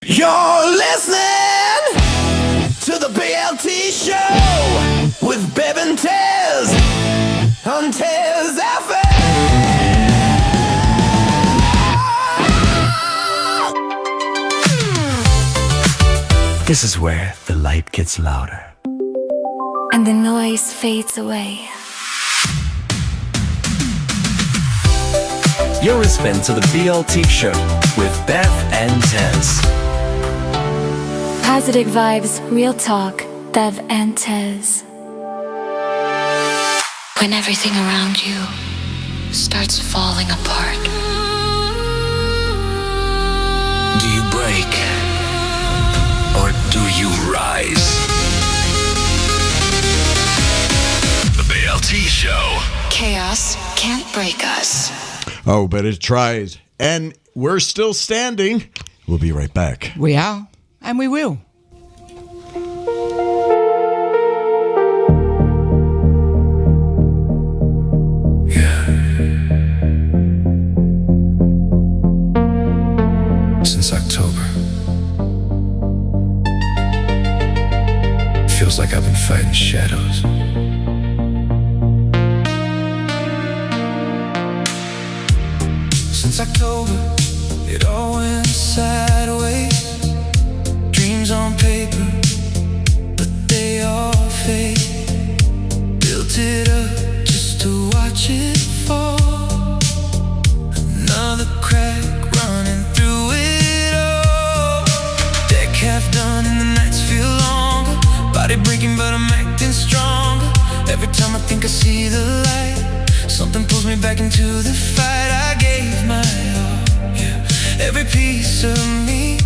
You're listening to the BLT show with Bev and Tez on Tez FM. This is where the light gets louder and the noise fades away. You're listening to the BLT show with Bev and Tez. Positive vibes, real talk, Bev and Tez. When everything around you starts falling apart, do you break or do you rise? The BLT show. chaos can't break us. Oh, but it tries. And we're still standing. We'll be right back. We are, and we will. Yeah. Since October, feels like I've been fighting shadows. Since October, it all went sideways. Dreams on paper, but they all fade. Built it up just to watch it fall. Another crack running through it all. Deck half done and the nights feel longer. Body breaking but I'm acting stronger. Every time I think I see the light, something pulls me back into the fight. I gave my all, yeah, every piece of me.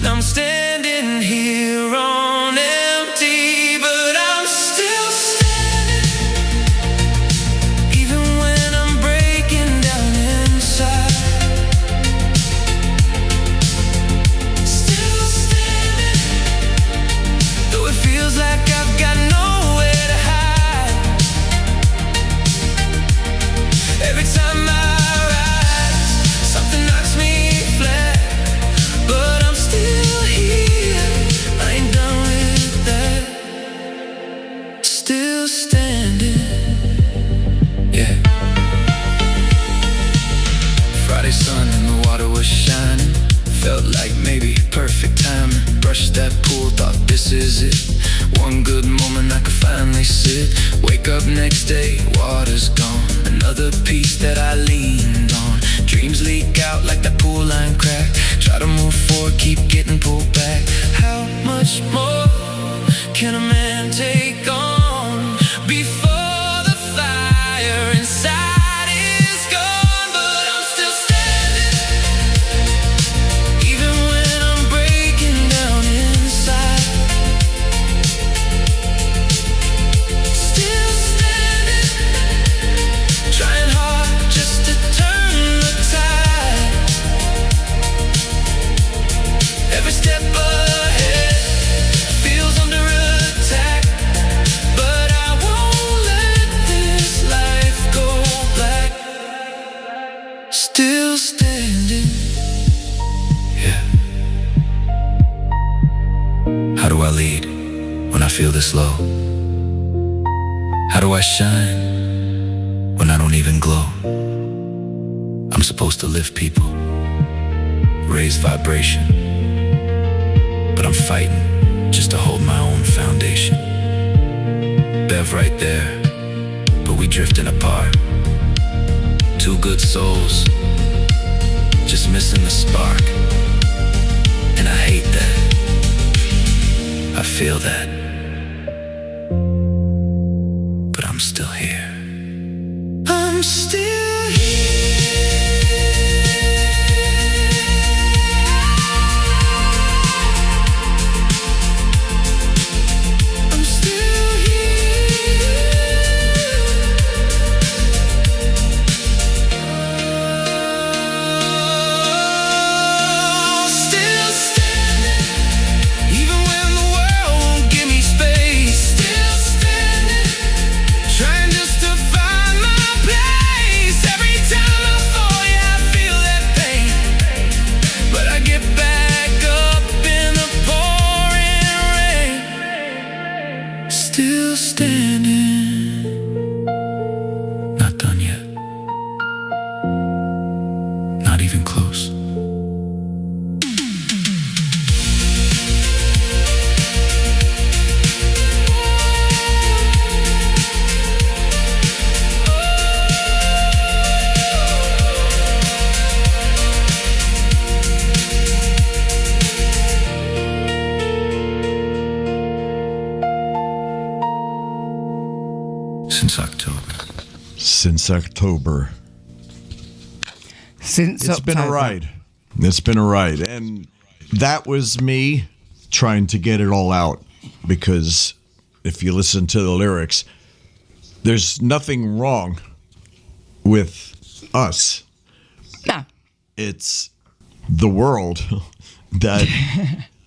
Now I'm standing here on empty, but I'm still standing. Even when I'm breaking down inside, still standing. Though it feels like I've got nowhere to hide. Every time I rise, something knocks me flat, but I'm still here. I ain't done with that. Still standing, yeah. Friday sun and the water was shining. Felt like maybe perfect timing. Brushed that pool, thought this is it. One good moment I could finally sit. Wake up next day, water's gone. Another piece that I leaned on. Dreams leak out like that pool line crack. Try to move forward, keep getting pulled back. How much more can a man take on before the fire inside is gone? But I'm still standing. Even when I'm breaking down inside, still standing. Trying hard just to turn the tide. Every step ahead feels under attack, but I won't let this life go black. Still standing, yeah. How do I lead when I feel this low? How do I shine when I don't even glow? I'm supposed to lift people, raise vibration, but I'm fighting just to hold my own foundation. Bev right there, but we drifting apart. Two good souls, just missing the spark. And I hate that, I feel that, but I'm still here. I'm still I'm still still standing. Even when the world won't give me getting close. Since October. Since October. It's been a ride. It's been a ride. And that was me trying to get it all out. Because if you listen to the lyrics, there's nothing wrong with us. No. It's the world that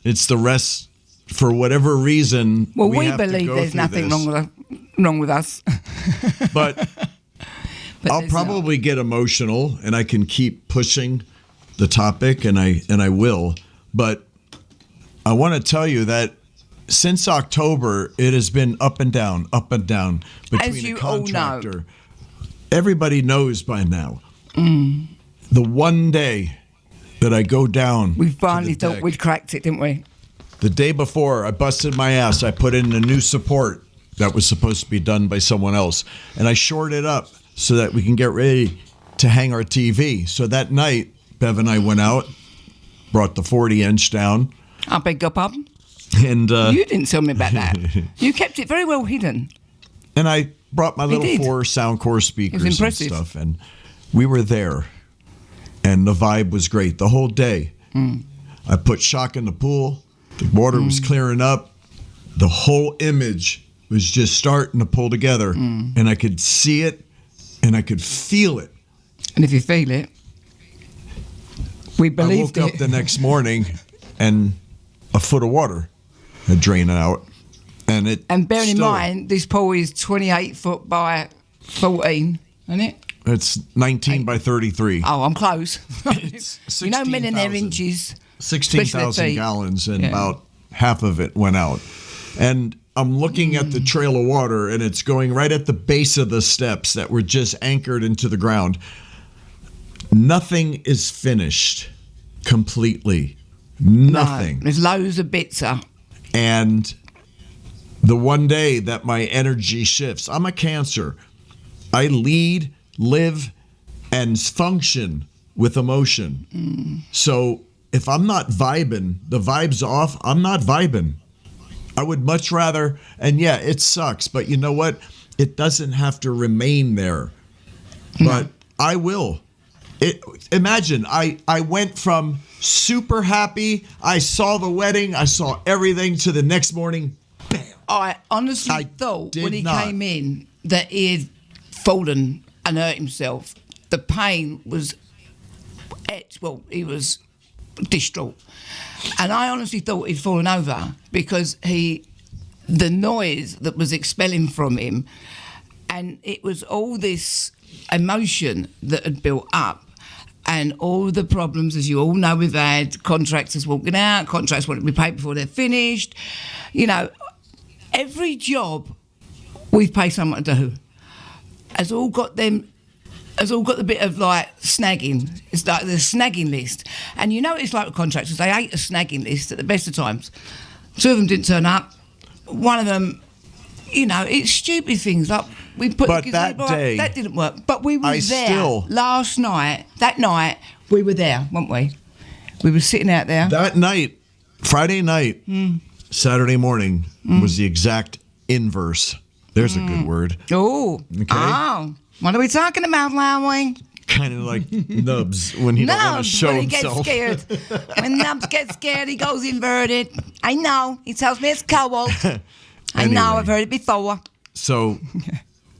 it's the rest, for whatever reason. Well, we have to believe go there's through nothing this. wrong with us. But I'll there's probably get emotional, and I can keep pushing the topic, and I will. But I want to tell you that since October, it has been up and down between As a you all know. contractor. Everybody knows by now. The one day that I go down, We to finally the thought deck, we'd cracked it, didn't we? the day before, I busted my ass. I put in a new support that was supposed to be done by someone else, and I shored it up so that we can get ready to hang our TV. So that night, Bev and I went out, brought the 40-inch down, I beg your pardon? and You didn't tell me about that. You kept it very well hidden. and I brought my little did. 4 Soundcore speakers and impressive. stuff, and we were there, and the vibe was great the whole day. I put shock in the pool. The water was clearing up. The whole image was just starting to pull together, and I could see it, and I could feel it. And if you feel it, we I believed woke up it. the next morning, and a foot of water had drained out, and it. And bearing in still- mind, this pool is 28 foot by 14, isn't it? it's 19 by 33. Oh, I'm close. It's you know, men in their 16,000. inches. 16,000 especially gallons, and Yeah. about half of it went out. And I'm looking at the trail of water, and it's going right at the base of the steps that were just anchored into the ground. Nothing is finished completely. Nothing. No, there's loads of bits up. And the one day that my energy shifts, I'm a Cancer. I lead, live, and function with emotion. So if I'm not vibing, the vibe's off, I'm not vibing. I would much rather, and yeah, it sucks, but you know what? It doesn't have to remain there. But I will. Imagine, I went from super happy, I saw the wedding, I saw everything, to the next morning, bam. I honestly I thought did when he not. came in that he had fallen and hurt himself. The pain was, he was distraught. And I honestly thought he'd fallen over because the noise that was expelling from him, and it was all this emotion that had built up. And all the problems, as you all know, we've had contractors walking out, contracts wanting to be paid before they're finished. You know, every job we've paid someone to do has all got the bit of like snagging. It's like the snagging list. And you know, it's like with contractors, they hate a snagging list at the best of times. 2 of them didn't turn up. One of them, you know, it's stupid things like we put But the that gazebo up, day, that didn't work. But we were I there still- last night. That night we were there, weren't we? We were sitting out there. That night, Friday night, Saturday morning was the exact inverse. There's a good word. Oh, Okay. oh, what are we talking about, Lowy? Kind of like Nubs when he don't want to Nubs, show when he himself. gets scared. When Nubs gets scared, he goes inverted. I know. He tells me it's cold. I know. Anyway. I've heard it before. So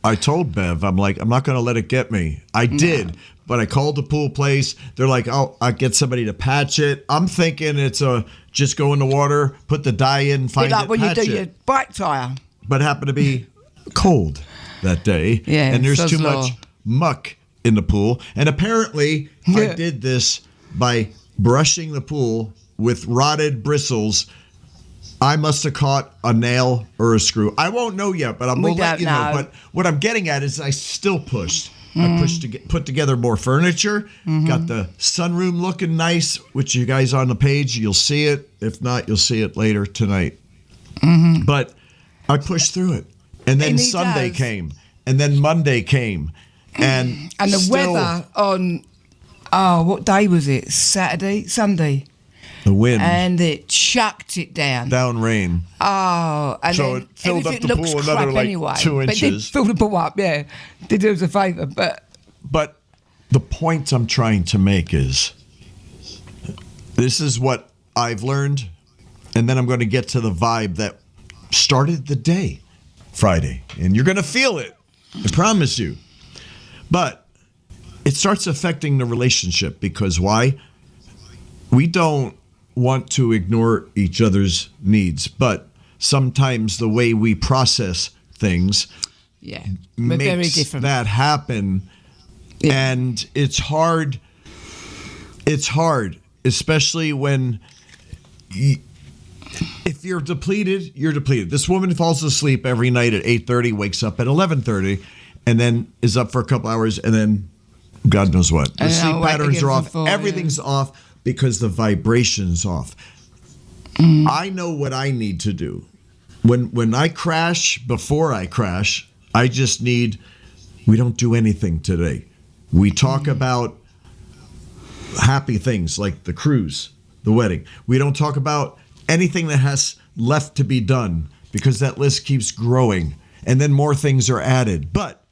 I told Bev, I'm like, I'm not going to let it get me. I did, but I called the pool place. They're like, oh, I'll get somebody to patch it. I'm thinking it's just go in the water, put the dye in, find Bit like it, when you patch do it. your bike tyre. But it happened to be cold that day. Yeah, and there's so's too law. much muck in the pool. And apparently I Yeah. did this by brushing the pool with rotted bristles. I must have caught a nail or a screw. I won't know yet, but I'm We going to let don't you know. know. But what I'm getting at is I still pushed. I put together more furniture, got the sunroom looking nice, which you guys on the page, you'll see it. If not, you'll see it later tonight. But I pushed through it. And then And he Sunday does. came. And then Monday came. And the still, weather on, what day was it? Sunday. the wind, And it chucked it down. down rain. Oh, and So then it filled up everything the looks pool another, crap like, anyway. 2 But it did inches. fill the pool up, yeah. Did do us a favour, but But the point I'm trying to make is this is what I've learned, and then I'm going to get to the vibe that started the day Friday, and you're going to feel it. I promise you. But it starts affecting the relationship because why? We don't want to ignore each other's needs, but sometimes the way we process things yeah, we're very makes different. that happen. Yeah. And it's hard. It's hard, especially when if you're depleted, you're depleted. This woman falls asleep every night at 8:30, wakes up at 11:30, and then is up for a couple hours, and then God knows what. The And sleep I'll wake patterns again are for off. 4, yeah. Everything's off because the vibration's off. I know what I need to do. When I crash, before I crash, I just need, we don't do anything today. We talk about happy things like the cruise, the wedding. We don't talk about anything that has left to be done because that list keeps growing and then more things are added. But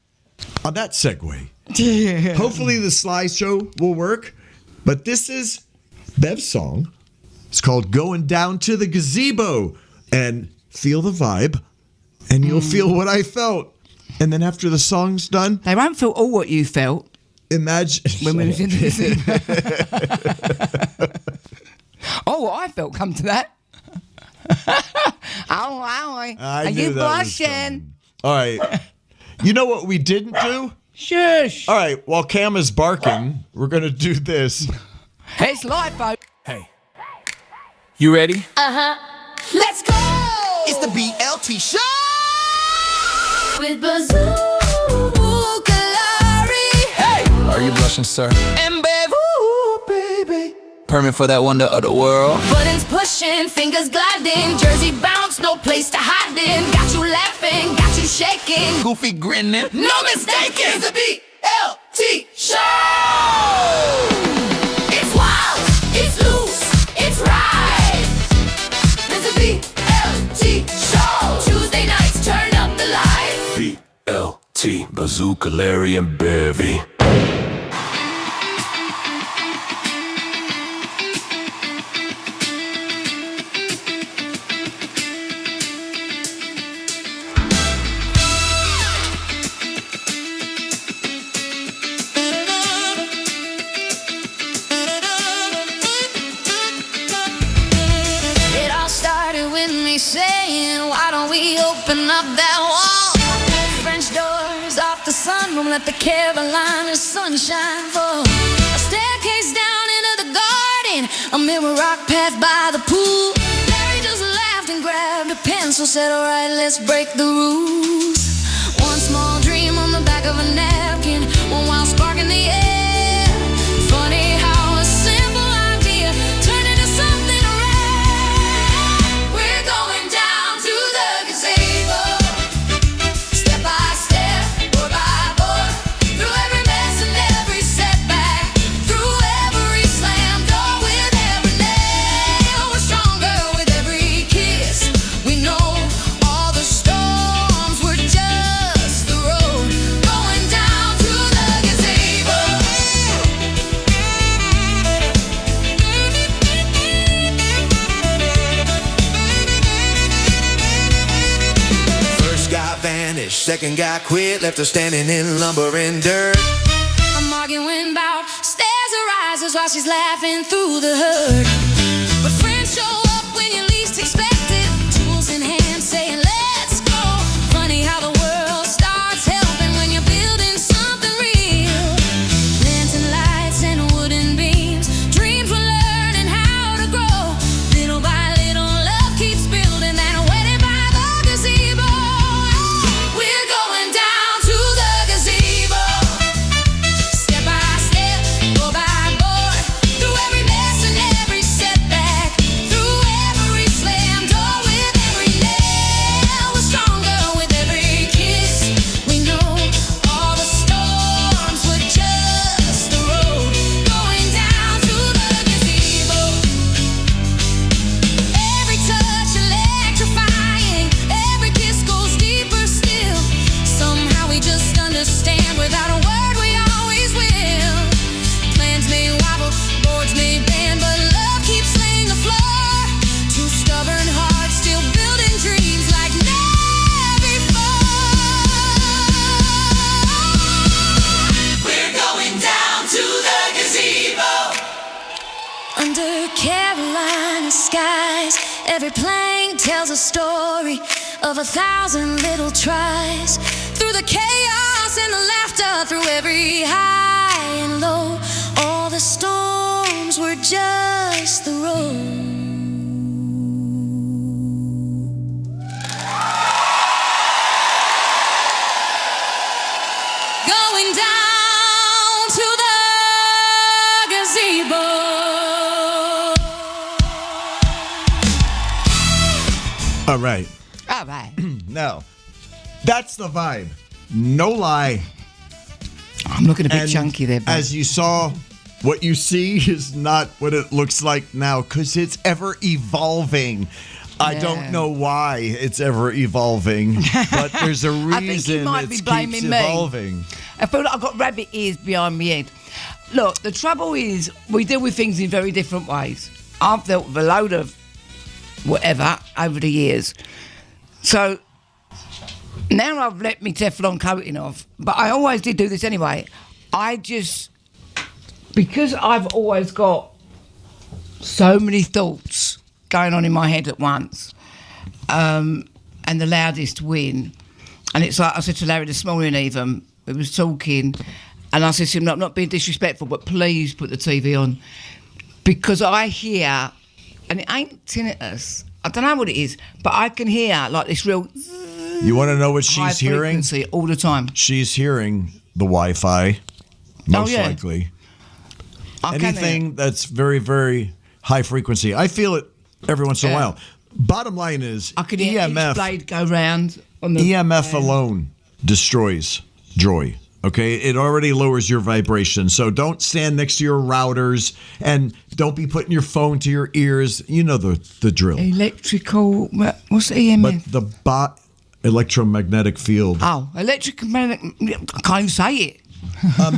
on that segue, hopefully the slideshow will work. But this is Bev's song. It's called Going Down to the Gazebo. And feel the vibe and you'll feel what I felt. And then after the song's done, They won't feel all what you felt imagine when we was in the Oh, what I felt come to that. I Are knew you that was blushing? coming. All right. You know what we didn't do? Shush. All right. While Cam is barking, we're going to do this. It's live, folks. Hey, you ready? Let's go! It's the BLT show! With Bazooka Larry. Hey, are you blushing, sir? And babe, ooh, baby. Permit for that wonder of the world. Buttons pushing, fingers gliding, jersey bounce, no place to hide in. Got you laughing, got you shaking. Goofy grinning. No mistake, it's the BLT show! It's wild, it's loose, it's right. It's the BLT show. Tuesday nights, turn up the lights. BLT, Bazooka, Larry, and Bevy. It all started with me saying, why don't we open up that wall? French doors off the sunroom, let the Carolina sunshine fall. A staircase down into the garden, a mirror rock path by the pool. Larry just laughed and grabbed a pencil, said, all right, let's break the rules. One small dream on the back of a napkin, one wild spark in the air. Funny how a simple idea turned into something rare. We're going down to the gazebo, step by step, board by board, through every mess and every setback, through every slam door, with every nail. We're stronger with every kiss. We know all the storms were just the road. Going down to the gazebo. First guy vanished, second guy quit, left her standing in lumber and dirt. I'm arguing about stairs or rises while she's laughing through the herd. But friends show up when you least expect it. Tools in hand saying, let's go. Funny how the world starts helping when you're building something real. Lantern lights and wooden beams. Dreams we're learning how to grow. Little by little, love keeps building. And waiting by the gazebo. We're going down to the gazebo. under Carolina skies. Every plane tells a story of 1,000 little tries. Through the chaos and the laughter, through every high and low, all the storms were just the road. Going down to the gazebo. All right. All right. Now, that's the vibe. No lie. I'm looking a bit And chunky there, babe. as you saw, what you see is not what it looks like now because it's ever evolving. I Yeah. don't know why it's ever evolving, but there's a reason I think he might be it blaming keeps me. evolving. I feel like I've got rabbit ears behind my head. Look, the trouble is we deal with things in very different ways. I've dealt with a load of whatever over the years. So now I've let me Teflon coating off, but I always did do this anyway. Because I've always got so many thoughts going on in my head at once, and the loudest win. And it's like I said to Larry this morning even, we was talking, and I said to him, I'm not being disrespectful, but please put the TV on. Because I hear, and it ain't tinnitus, I don't know what it is, but I can hear like this real You want to know what high she's hearing? frequency all the time. She's hearing the Wi-Fi, most yeah. likely. I can hear. Anything that's very, very high frequency. I feel it every once in a Yeah. while. Bottom line is I could hear each EMF. blade go round on the EMF alone destroys joy. Okay, it already lowers your vibration. So don't stand next to your routers and don't be putting your phone to your ears. You know the drill. Electrical, what's the EMF? But the electromagnetic field, Oh, electromagnetic, I can't even say it.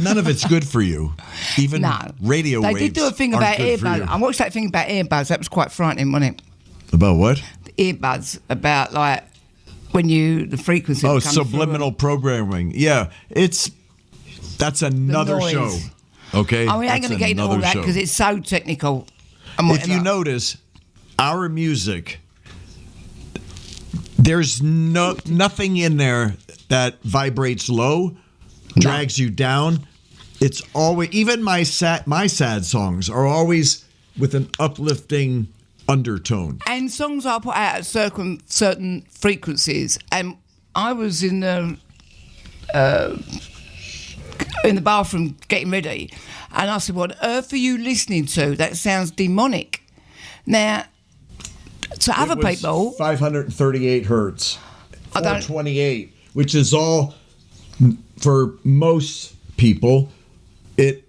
none of it's good for you. Even No. radio They waves did do a thing aren't about good for earbuds. you. I watched that thing about earbuds. That was quite frightening, wasn't it? About what? The earbuds, about like when the frequency. Oh, that comes through subliminal them. programming. Yeah, that's another noise. show. Okay, Oh, we ain't That's going to get into all another that show. because it's so technical. And If you whatever. notice, our music, there's nothing in there that vibrates low, drags you down. It's always, even my sad songs are always with an uplifting undertone. And songs are put out at certain frequencies. And I was in the bathroom getting ready, and I said, "What on earth are you listening to? That sounds demonic." Now, to other It was people, 538 hertz, I don't- 428, which is all, for most people, it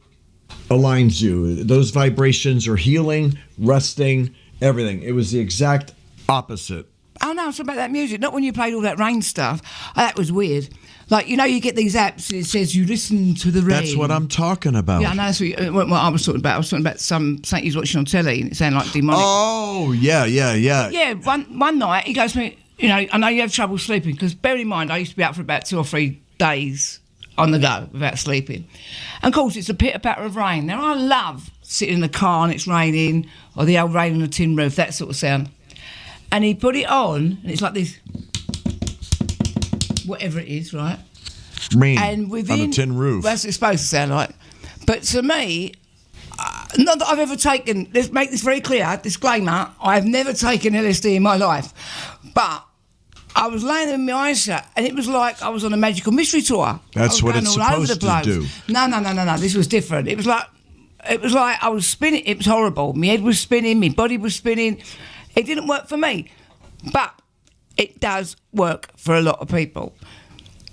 aligns you. Those vibrations are healing, resting, everything. It was the exact opposite. oh no, it's about that music. Not when you played all that rain stuff. That was weird. Like, you know, you get these apps and it says you listen to the rain. That's what I'm talking about. Yeah, I know that's what I was talking about. I was talking about something he's watching on telly and it sounded like demonic. Oh, yeah. Yeah, one night he goes to me, you know, I know you have trouble sleeping, because bear in mind I used to be up for about 2 or 3 days on the go without sleeping. And of course it's a pitter-patter of rain. Now I love sitting in the car and it's raining, or the old rain on the tin roof, that sort of sound. And he put it on and it's like this, whatever it is, right? Rain And within, on a tin roof. That's what it's supposed to sound like. But to me, not that I've ever taken, let's make this very clear, disclaimer, I've never taken LSD in my life. But I was laying there with my eyes shut and it was like I was on a magical mystery tour. That's I was what going it's all over the supposed to place. do. No, this was different. It was like I was spinning, it was horrible. My head was spinning, my body was spinning. It didn't work for me. But it does work for a lot of people.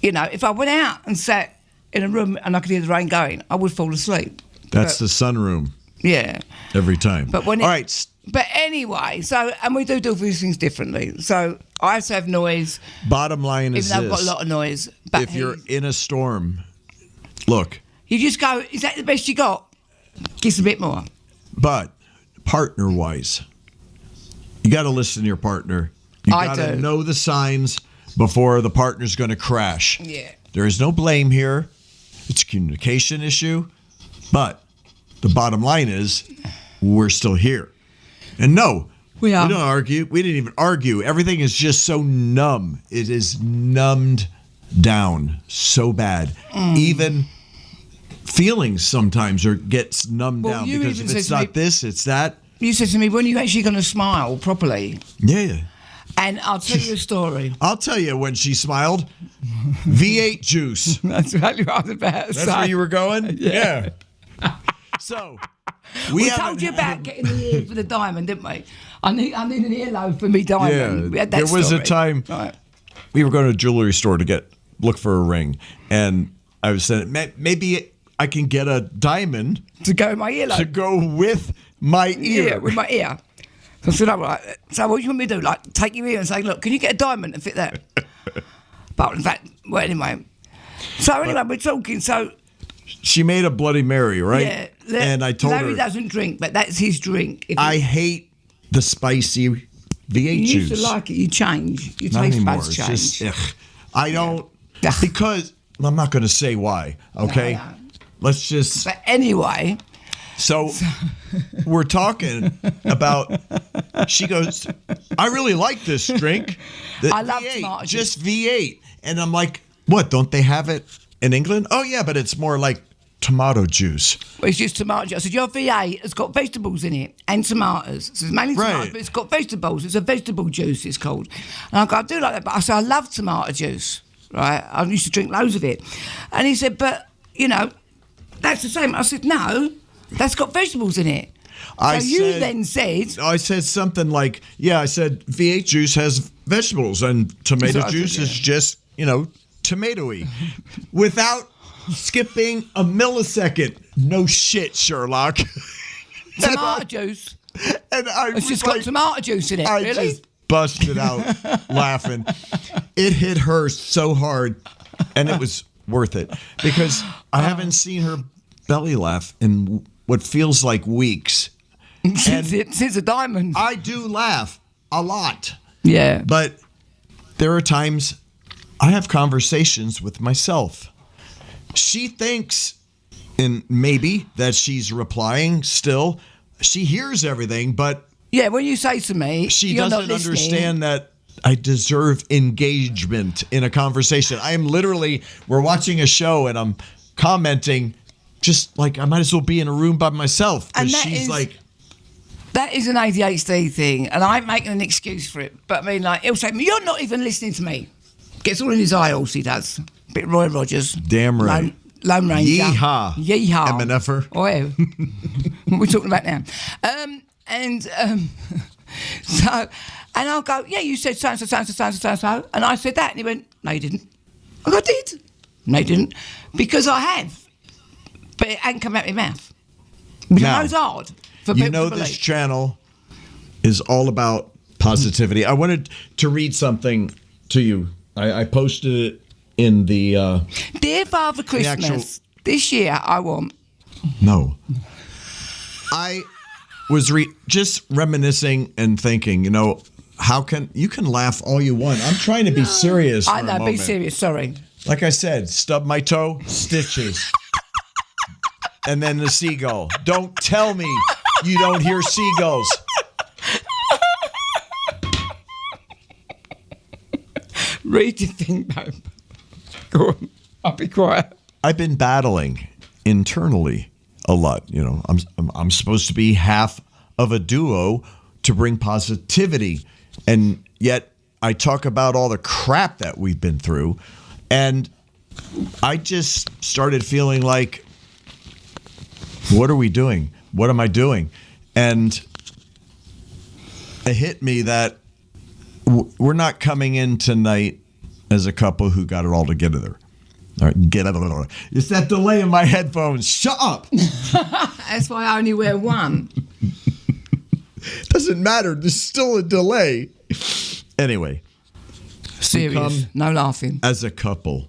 You know, if I went out and sat in a room and I could hear the rain going, I would fall asleep. That's the sunroom Yeah. every time. But when All right. But anyway, so, and we do these things differently. So I have to have noise, Bottom line is even though I've this. got a lot of noise. But If you're in a storm, look, you just go, is that the best you got? Give us a bit more. but partner-wise, you got to listen to your partner. You I got to do. know the signs before the partner's going to crash. Yeah. There is no blame here. It's a communication issue. But the bottom line is we're still here. And no, We are. we don't argue. We didn't even argue. Everything is just so numb. It is numbed down so bad. Even feelings sometimes gets numbed Well, down you because even if said it's to not me- this, it's that. You said to me, when are you actually going to smile properly? Yeah. And I'll tell you a story. I'll tell you when she smiled. V8 juice. That's exactly what I was about to That's say. where you were going? Yeah. So, We haven't told you had- about getting the ear for the diamond, didn't we? I need an earlobe for me diamond. Yeah, We had that there was story. a time Right. we were going to a jewelry store to look for a ring, and I was saying maybe I can get a diamond To go in my earlobe. to go with my ear. Yeah, with my ear. So I said, all right. So what do you want me to do? Like, take your ear and say, look, can you get a diamond to fit that? But in fact, well, anyway. So anyway, we're talking. So She made a Bloody Mary, right? yeah, and I told Larry her doesn't drink, but that's his drink. If I you, hate the spicy V8 you juice. used to like it, you change. Your Not taste anymore. buds It's change. just I don't Ugh. because I'm not going to say why. Okay, No. let's just. But anyway, So we're talking about. She goes, I really like this drink. The I love V8, tomato just V8, and I'm like, what? Don't they have it in England? Oh yeah, but it's more like tomato juice. well, it's just tomato juice. I said, your V8 has got vegetables in it and tomatoes. So it's mainly tomatoes, Right. but it's got vegetables. It's a vegetable juice, it's called. And I go, I do like that, but I said, I love tomato juice, right? I used to drink loads of it. And he said, but, you know, that's the same. I said, no, that's got vegetables in it. I So you said- then said, I said something like, yeah, I said V8 juice has vegetables and tomato So I juice said, is just, tomatoey. Without skipping a millisecond. No shit, Sherlock. tomato juice. And I It's was just like, got tomato juice in it, I really? just busted out laughing. It hit her so hard, and it was worth it because I haven't seen her belly laugh in what feels like weeks. Since a diamond. I do laugh a lot, Yeah. but there are times I have conversations with myself. She thinks, and maybe that she's replying still. She hears everything, but Yeah, when you say to me, she you're not doesn't listening, understand that I deserve engagement in a conversation. I am literally, we're watching a show and I'm commenting just like I might as well be in a room by myself. And Because that she's is- like, That is an ADHD thing, and I'm making an excuse for it. But I mean, like, he'll say, you're not even listening to me. Gets all in his eye holes, he does. Bit Roy Rogers. Damn right. Lone Ranger. Yeehaw. Yeehaw. MNFer. Oh, yeah. What are we talking about now? So, and I'll go, yeah, you said so-and-so, so-and-so, so-and-so, so-and-so. And I said that, and he went, no, you didn't. I go, I did. No, you didn't. Because I have. But it ain't come out my mouth. Which Now, I know's hard for you people know to this believe. channel is all about positivity. I wanted to read something to you. I posted it in the Dear Father Christmas, actual- this year I want. no. I was just reminiscing and thinking, how can you can laugh all you want. I'm trying to be serious for I a know, be moment. serious, sorry. Like I said, stub my toe, stitches. And then the seagull. Don't tell me you don't hear seagulls. Read your thing, babe. Go on, I'll be quiet. I've been battling internally a lot. I'm supposed to be half of a duo to bring positivity, and yet I talk about all the crap that we've been through, and I just started feeling like, what are we doing? What am I doing? And it hit me that we're not coming in tonight as a couple who got it all together. All right, get out of the. It's that delay in my headphones. Shut up. That's why I only wear one. Doesn't matter. There's still a delay. Anyway, Serious, come- no laughing. as a couple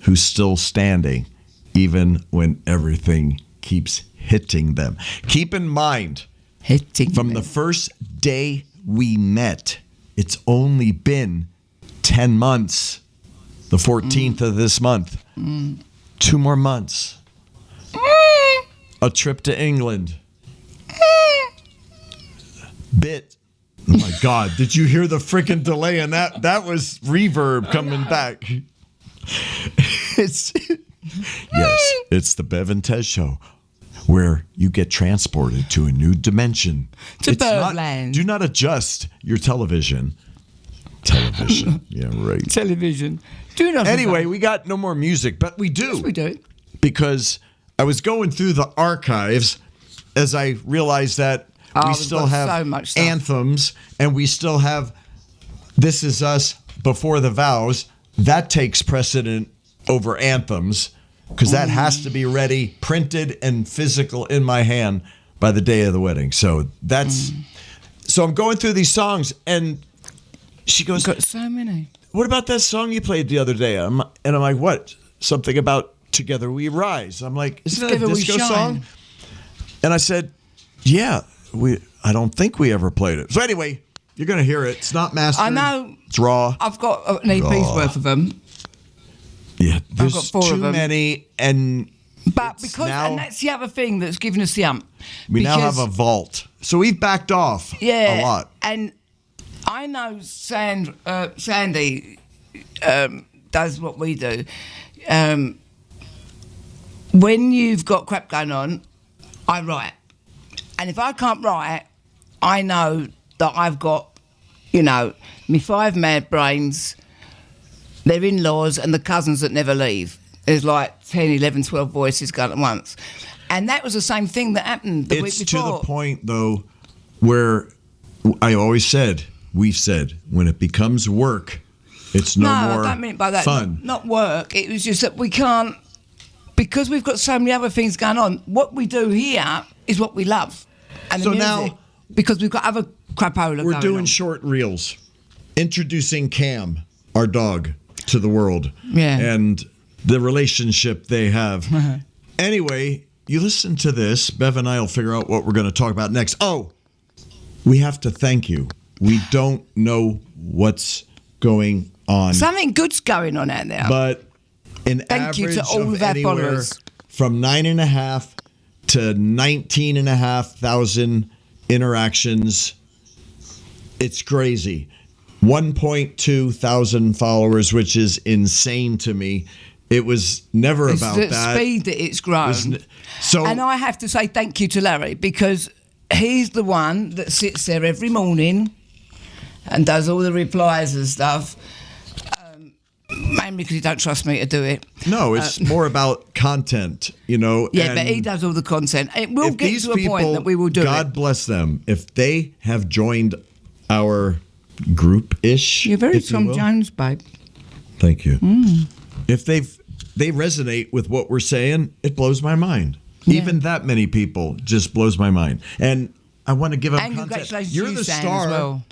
who's still standing, even when everything keeps hitting them. Keep in mind, Hitting from me. the first day we met, it's only been 10 months. The 14th of this month. 2 more months. A trip to England. bit. Oh my God! Did you hear the freaking delay in that? That was reverb coming back. It's the Bev and Tez show, where you get transported to a new dimension. To Birdland. Do not adjust your television. Yeah, right. Television. Do not. Anyway, we got no more music, but we do. Yes, we do. Because I was going through the archives as I realized that we we've still got have so much stuff. anthems, and we still have This Is Us Before the Vows. That takes precedent over anthems because that has to be ready, printed, and physical in my hand by the day of the wedding. So that's so I'm going through these songs, and she goes, Got so many. "What about that song you played the other day?" And I'm like, "What? Something about Together We Rise." I'm like, "Isn't that a Together We disco Shine. song?" And I said, "Yeah, I don't think we ever played it." So anyway, you're gonna hear it. It's not mastered. I know. It's raw. I've got an EP's worth of them. Yeah, there's got 4 too of them. many, and But it's because, now- and that's the other thing that's given us the ump. we now have Because- a vault. So we've backed off a lot. And I know Sandy does what we do. When you've got crap going on, I write. And if I can't write, I know that I've got, me 5 mad brains, their in-laws and the cousins that never leave. There's like 10, 11, 12 voices going at once. And that was the same thing that happened the week It's before. to the point, though, where we've said, when it becomes work, it's no more I don't mean it by that. fun. Not work. It was just that we can't, because we've got so many other things going on, what we do here is what we love. And the So music, now- because we've got other crapola We're going doing on. short reels, introducing Cam, our dog, to the world. Yeah. And the relationship they have. Anyway, you listen to this. Bev and I will figure out what we're going to talk about next. Oh, we have to thank you. We don't know what's going on. Something good's going on out there. But an Thank you average to all of our anywhere followers. from 9,500 to 19,500 interactions. It's crazy. 1.2 thousand followers, which is insane to me. It was never it's about the that. speed that it's grown. So And I have to say thank you to Larry, because he's the one that sits there every morning and does all the replies and stuff. Mainly because he don't trust me to do it. no, it's more about content, Yeah, and but he does all the content. It will if get these to a point people, that we will do God it. bless them, if they have joined our group-ish. You're very if you Tom will. Jones, babe. Thank you. If they resonate with what we're saying, it blows my mind. Yeah. Even that many people just blows my mind. And I want to give them And content. congratulations You're to you, the Sam, star. as well.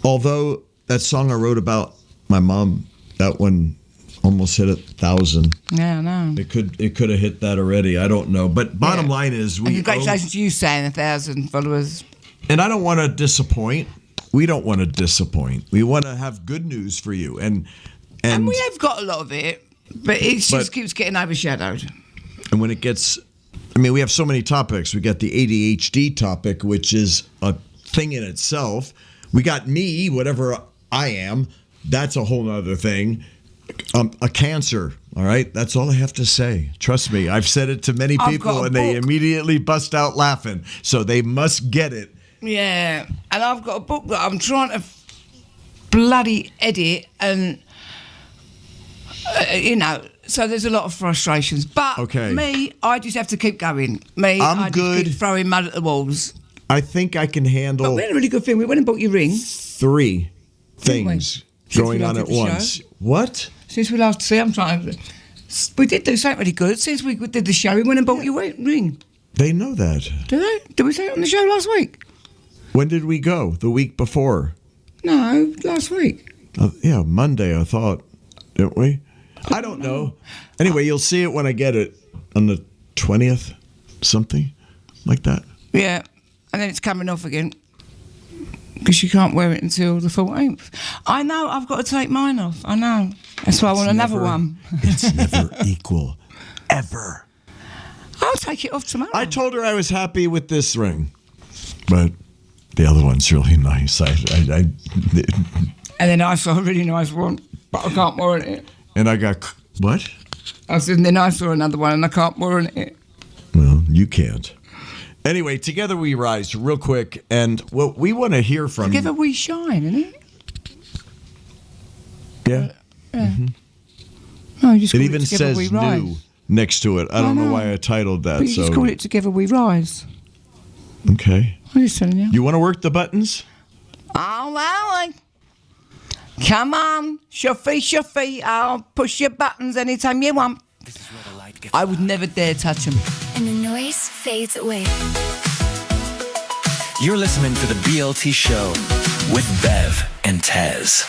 Although that song I wrote about my mom, that one almost hit 1,000. Yeah, I know. It could have hit that already. I don't know. But bottom Yeah. line is And we congratulations to you, Sam, 1,000 followers. and I don't want to disappoint. We don't want to disappoint. We want to have good news for you. And And we have got a lot of it, but it just keeps getting overshadowed. And when it gets, we have so many topics. We got the ADHD topic, which is a thing in itself. We got me, whatever I am. That's a whole other thing. A cancer. All right. That's all I have to say. Trust me. I've said it to many I've people got a and they book. immediately bust out laughing. So they must get it. Yeah, and I've got a book that I'm trying to bloody edit, and so there's a lot of frustrations. But Okay. me, I just have to keep going. I'm I good. just keep throwing mud at the walls. I think I can But handle we had a really good thing. We went and bought your ring 3 things Since we going on did at the show. once. What? since we last see. I'm trying. We did do something really good since we did the show. We went and bought your ring. They know that. Did they? Did we say it on the show last week? When did we go? The week before. No, last week. Yeah, Monday, I thought. Didn't we? I don't know. Anyway, you'll see it when I get it on the 20th, something like that. Yeah, and then it's coming off again because you can't wear it until the 14th. I know, I've got to take mine off. I know. That's why I want another one. It's never equal. Ever. I'll take it off tomorrow. I told her I was happy with this ring, but The other one's really nice. And then I saw a really nice one, but I can't warrant it. And I got, what? I said, and then I saw another one and I can't warrant it. Well, you can't. Anyway, Together We Rise, real quick. And what we want to hear from Together We Shine, isn't it? Yeah. No, you just It call even Together says We Rise. new next to it. I don't know why I titled that. But you just call it Together We Rise. Okay. I'm just telling you. You want to work the buttons? Oh, Alan. Come on. Shuffy. I'll push your buttons anytime you want. I would never dare touch them. And the noise fades away. You're listening to the BLT Show with Bev and Tez.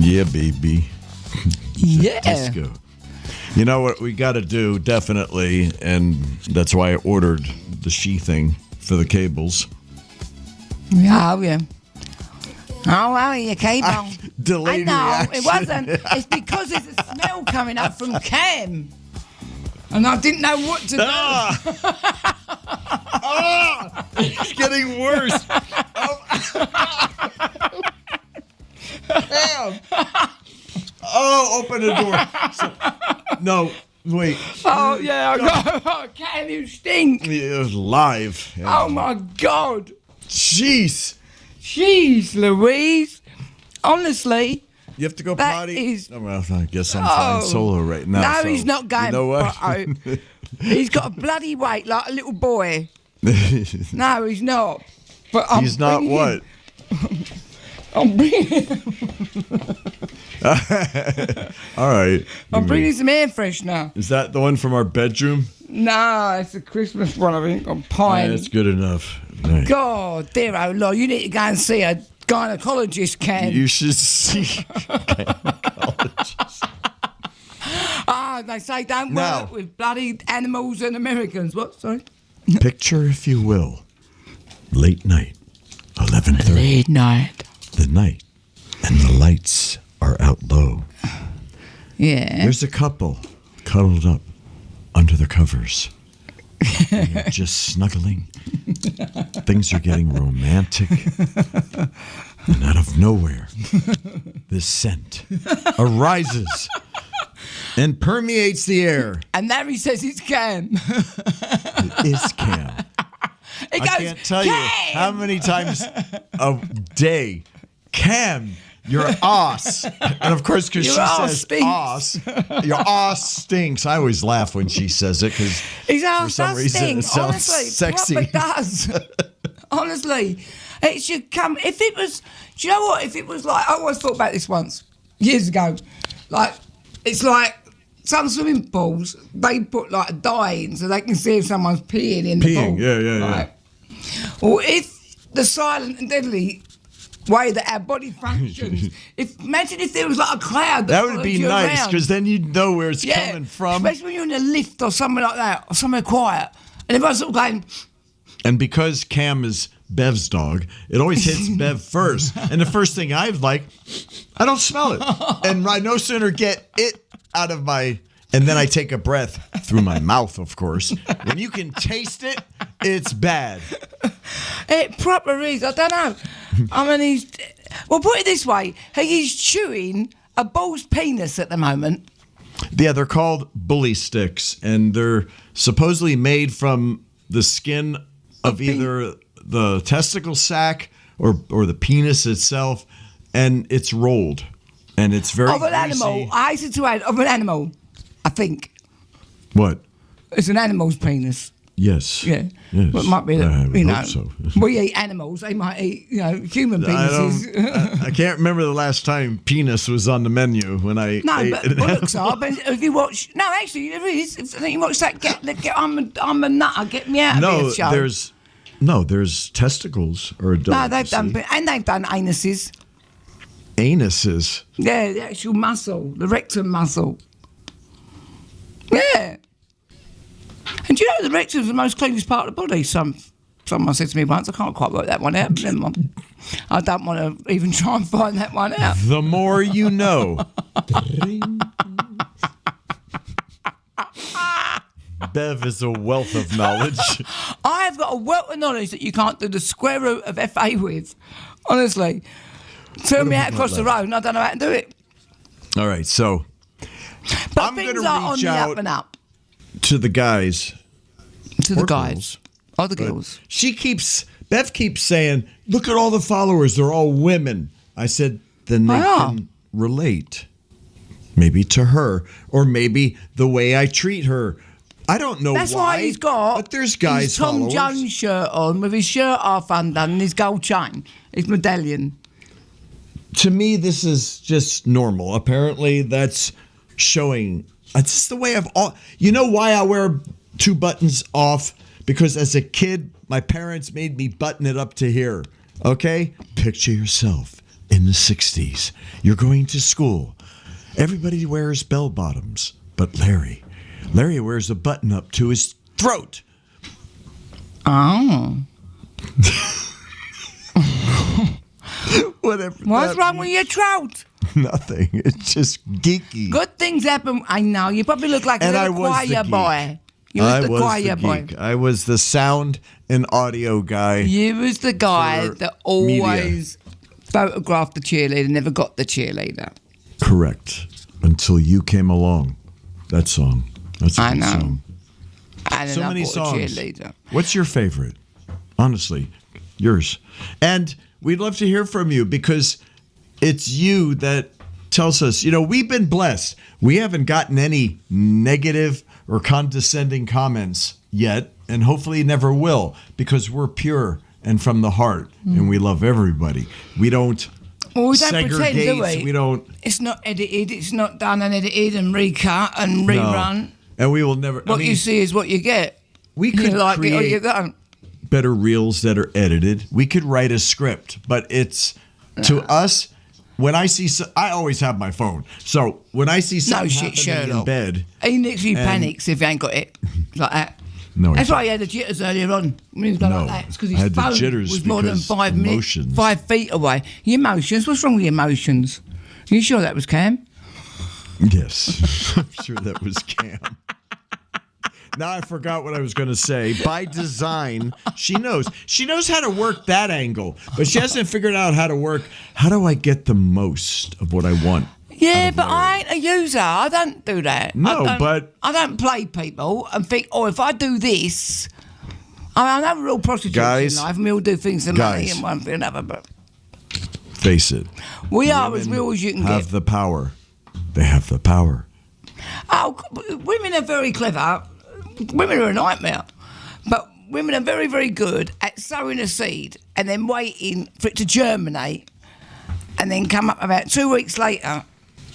Yeah, baby. Yeah. Disco. You know what we got to do, definitely, and that's why I ordered the sheathing for the cables. Yeah, oh, yeah. Oh, well, you keep on. Delayed I know, reaction. it wasn't. It's because there's a smell coming up from Cam. And I didn't know what to do. It's getting worse. Damn. Oh, open the door. No, wait. Oh, yeah, I got Cam, you stink. It was live. Yeah. Oh, my God. Jeez. Jeez, Louise. Honestly, You have to go that potty? is... Oh, well, I guess I'm flying solo right now. No, so he's not going. You know what? He's got a bloody weight like a little boy. No, he's not. But He's not what? I'm bringing, All right. I'm bringing some air freshener. Is that the one from our bedroom? No, it's a Christmas one, I think, on Pine. That's good enough. Nice. God, dear oh Lord, you need to go and see a gynecologist, Ken. You should see gynecologist. They say don't Now- work with bloody animals and Americans. What, sorry? Picture, if you will, late night, 11:30. Late night. The night, and the lights are out low. Yeah. There's a couple cuddled up under the covers. And they're just snuggling. Things are getting romantic. And out of nowhere, this scent arises and permeates the air. And Larry says it's Cam. It is Cam. He I goes, can't tell you "Cam!" how many times a day, Cam, your ass. And of course, because Your she ass says stinks. ass, your ass stinks. I always laugh when she says it because His for ass some does reason stink, it sounds honestly. sexy. Proper does. Honestly. It should come. If it was, do you know what? If it was like, I always thought about this once, years ago. Like, it's like some swimming pools, they put like a dye in so they can see if someone's peeing in the pool. Yeah. Right? Or if the silent and deadly way that our body functions, imagine if there was like a cloud That would be nice because then you'd know where it's yeah, coming from. especially when you're in a lift or somewhere like that, or somewhere quiet, and everyone's sort of going, And because Cam is Bev's dog, it always hits Bev first. And the first thing I don't smell it. And I no sooner get it out of my, and then I take a breath through my mouth, of course. When you can taste it, it's bad. it proper is, I don't know. I mean, well, put it this way, he is chewing a bull's penis at the moment. Yeah, they're called bully sticks, and they're supposedly made from the skin of either the testicle sac or the penis itself, and it's rolled, and it's very Of an greasy. animal. I hasten to add, of an animal, I think. What? It's an animal's penis. Yes. Yeah. Yes. Well, it might be I that, would you know, hope so. we eat animals, they might eat, human penises. I can't remember the last time penis was on the menu when I No, ate but an bullocks animal. are. But if you watch, no, actually there is. If you watch that, I'm a nutter. Get me out of No, here show. there's testicles or a No, they've done, delicacy. and they've done anuses. Anuses. Yeah, the actual muscle, the rectum muscle. Yeah. And do you know the rectum's the most cleanest part of the body? Someone said to me once, I can't quite work that one out. But never mind. I don't want to even try and find that one out. The more you know. Bev is a wealth of knowledge. I've got a wealth of knowledge that you can't do the square root of FA with. Honestly. Turn me out across the road and I don't know how to do it. All right, so But I'm things gonna are on reach the out up and up. to the guys. To the or guys. girls, Or the but girls. Bev keeps saying, look at all the followers, they're all women. I said, then they can relate. Maybe to her, or maybe the way I treat her. I don't know That's why he's got but there's guys his Tom followers. Jones shirt on with his shirt half undone and his gold chain, his medallion. To me, this is just normal. Apparently, that's showing. It's just the way I've. You know why I wear two buttons off? Because as a kid, my parents made me button it up to here. Okay? Picture yourself in the 60s. You're going to school. Everybody wears bell bottoms, but Larry wears a button up to his throat. Oh. Whatever. What's that wrong means. with your throat? Nothing. It's just geeky. Good things happen. I know. You probably look like a And I little was choir the geek. boy. You was I the was choir the boy. geek. I was the sound and audio guy. You was the guy For that media. always photographed the cheerleader, never got the cheerleader. Correct. Until you came along. That song. That's a I good know. song. And then So I many bought a songs. cheerleader. What's your favorite? Honestly, yours. And we'd love to hear from you because it's you that tells us, we've been blessed. We haven't gotten any negative or condescending comments yet, and hopefully never will, because we're pure and from the heart, and we love everybody. We don't Well, we don't pretend, do segregate. we? We don't. It's not edited. It's not done and edited and recut and rerun. No. And we will never. What you see is what you get. we could You like it or you create don't. better reels that are edited. We could write a script, but it's to us. When I see, I always have my phone. So when I see something shit, happening in Sherlock. bed, He literally And- panics if he ain't got it. Like that. No, he That's why he had the jitters earlier on. When he was going No, like that. It's because I his had the phone jitters was more than because 5 minutes, emotions. 5 feet away. Your emotions? What's wrong with your emotions? You sure that was Cam? yes, I'm sure that was Cam. Now I forgot what I was going to say. By design, she knows. She knows how to work that angle, but she hasn't figured out how to work. How do I get the most of what I want? Yeah, but I ain't a user. I don't do that. No, I don't play people and think, if I do this, I know we're all prostitutes Guys, in life and we all do things for money guys. and one for another, but Face it. we are as Women real as you can have get. the power. They have the power. Women are very clever. Women are a nightmare. But women are very, very good at sowing a seed and then waiting for it to germinate and then come up about 2 weeks later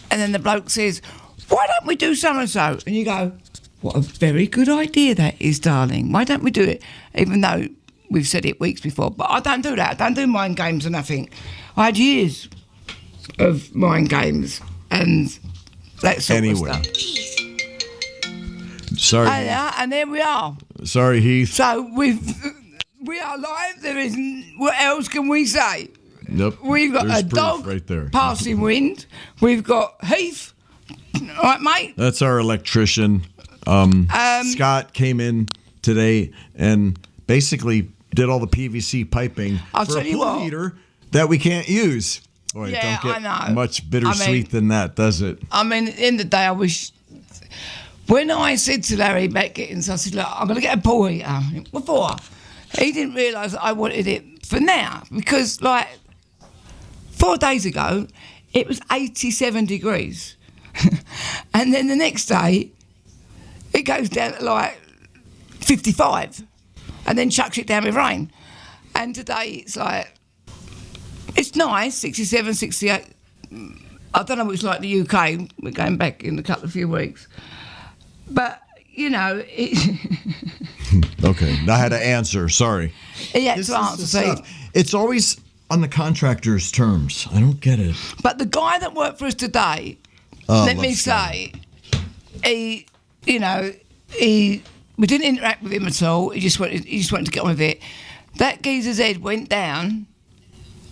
and then the bloke says, why don't we do so-and-so? And you go, what a very good idea that is, darling. Why don't we do it? Even though we've said it weeks before. But I don't do that. I don't do mind games or nothing. I had years of mind games and that sort Anyway. of stuff. Sorry. And there we are. Sorry, Heath. So we are live. There is. What else can we say? Nope. We've got There's a proof dog right there. passing wind. We've got Heath. All right, mate. That's our electrician. Scott came in today and basically did all the PVC piping I'll for tell a you pool what. heater that we can't use. Boy, Yeah, don't get I know. much bittersweet than that, does it? I mean, at the end of the day, I wish. When I said to Larry Beckett, I said, look, I'm going to get a pool heater. What for? He didn't realise I wanted it for now because, 4 days ago, it was 87 degrees. And then the next day, it goes down to 55 and then chucks it down with rain. And today, it's nice, 67, 68. I don't know what it's like in the UK. We're going back in a couple of few weeks. But, Okay, I had to answer. Sorry. he had This to is answer. the See. stuff. It's always on the contractor's terms. I don't get it. But the guy that worked for us today, Oh, let love me Scotty. say, we didn't interact with him at all. He just wanted to get on with it. That geezer's head went down